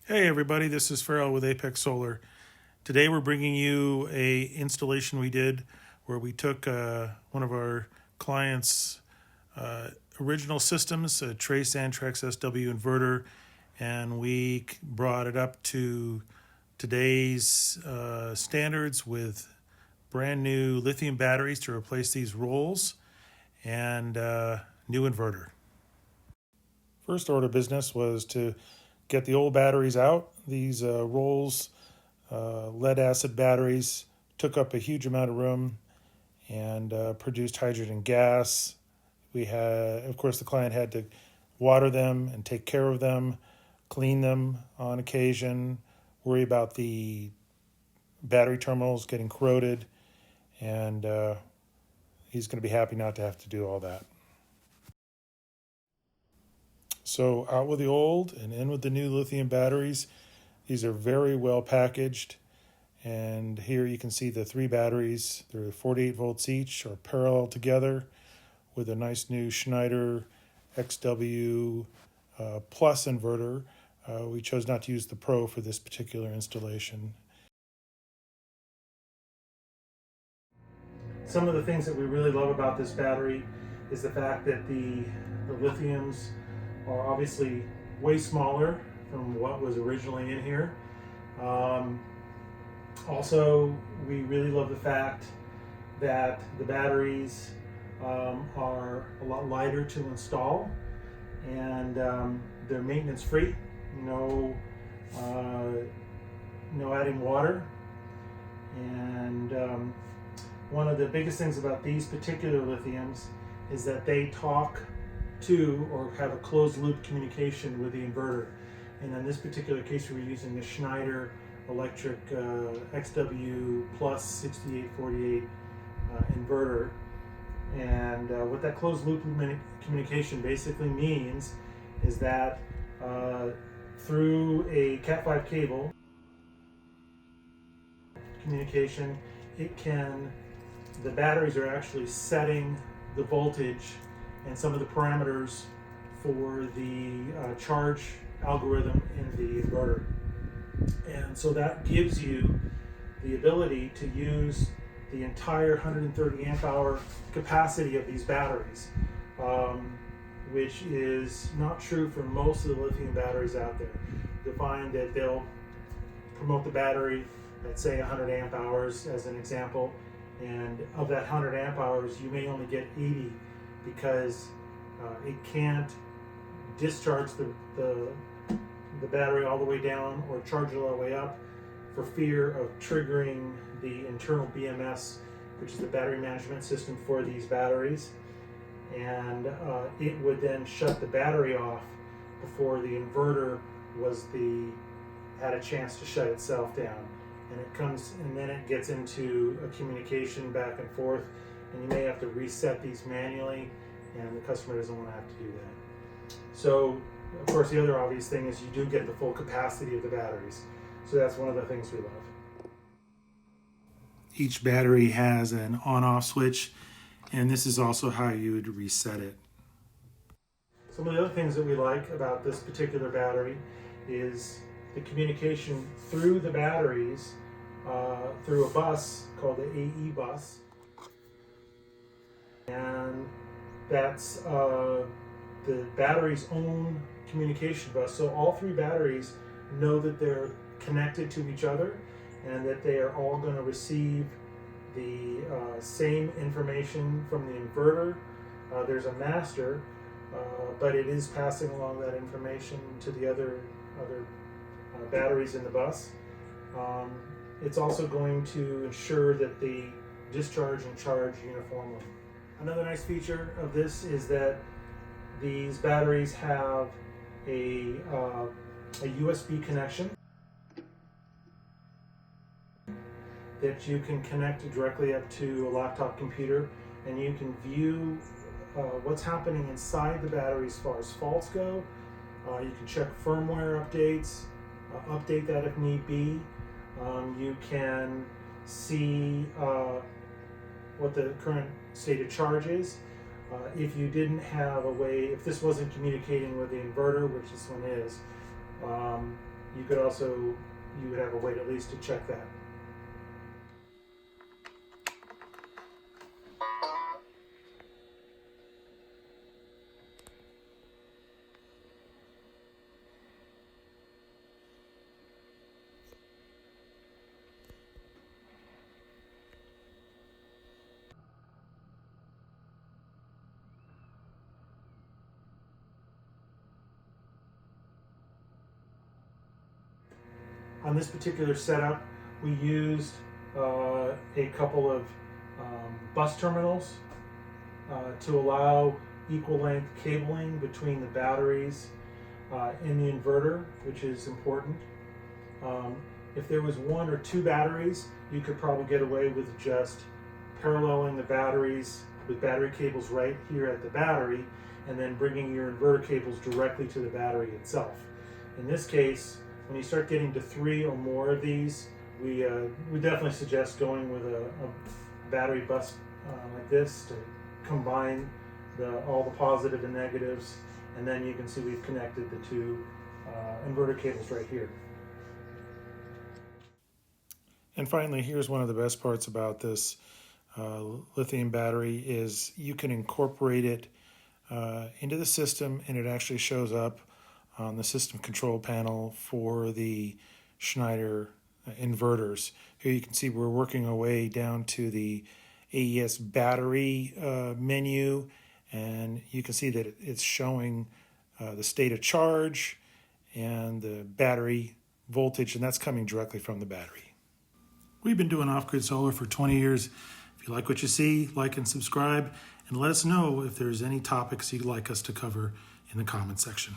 Hey everybody, this is Farrell with Apex Solar. Today we're bringing you a installation we did where we took one of our clients' original systems, a Trace Antrax SW inverter, and we brought it up to today's standards with brand new lithium batteries to replace these rolls and new inverter. First order of business was to get the old batteries out. These rolls, lead acid batteries, took up a huge amount of room and produced hydrogen gas. We had, of course, the client had to water them and take care of them, clean them on occasion, worry about the battery terminals getting corroded, and he's going to be happy not to have to do all that. So out with the old and in with the new lithium batteries. These are very well packaged. And here you can see the three batteries. They're 48 volts each, or parallel together, with a nice new Schneider XW Plus inverter. We chose not to use the Pro for this particular installation. Some of the things that we really love about this battery is the fact that the lithiums are obviously way smaller from what was originally in here. Also, we really love the fact that the batteries are a lot lighter to install, and they're maintenance free. No adding water. And one of the biggest things about these particular lithiums is that they talk to or have a closed loop communication with the inverter. And in this particular case, we're using the Schneider Electric XW Plus 6848 inverter. And what that closed loop communication basically means is that through a Cat5 cable communication, the batteries are actually setting the voltage and some of the parameters for the charge algorithm in the inverter. And so that gives you the ability to use the entire 130 amp hour capacity of these batteries, which is not true for most of the lithium batteries out there. You'll find that they'll promote the battery at, say, 100 amp hours as an example, and of that 100 amp hours you may only get 80 because it can't discharge the battery all the way down or charge it all the way up for fear of triggering the internal BMS, which is the battery management system for these batteries, and it would then shut the battery off before the inverter had a chance to shut itself down. And then it gets into a communication back and forth, and you may have to reset these manually, and the customer doesn't want to have to do that. So, of course, the other obvious thing is you do get the full capacity of the batteries. So that's one of the things we love. Each battery has an on-off switch, and this is also how you would reset it. Some of the other things that we like about this particular battery is the communication through the batteries through a bus called the AE bus, and that's the battery's own communication bus. So all three batteries know that they're connected to each other and that they are all going to receive the same information from the inverter. There's a master, but it is passing along that information to the other batteries in the bus. It's also going to ensure that they discharge and charge uniformly. Another nice feature of this is that these batteries have a USB connection that you can connect directly up to a laptop computer, and you can view what's happening inside the battery as far as faults go. You can check firmware updates, update that if need be. You can see what the current state of charge is. If you didn't have a way, if this wasn't communicating with the inverter, which this one is, you would have a way at least to check that. On this particular setup, we used a couple of bus terminals to allow equal length cabling between the batteries in the inverter, which is important. If there was one or two batteries, you could probably get away with just paralleling the batteries with battery cables right here at the battery, and then bringing your inverter cables directly to the battery itself. In this case, when you start getting to 3 or more of these, we definitely suggest going with a battery bus like this to combine all the positive and negatives, and then you can see we've connected the 2 inverter cables right here. And finally, here's one of the best parts about this lithium battery is you can incorporate it into the system, and it actually shows up on the system control panel for the Schneider inverters. Here you can see we're working our way down to the AES battery menu, and you can see that it's showing the state of charge and the battery voltage, and that's coming directly from the battery. We've been doing off-grid solar for 20 years. If you like what you see, like and subscribe, and let us know if there's any topics you'd like us to cover in the comment section.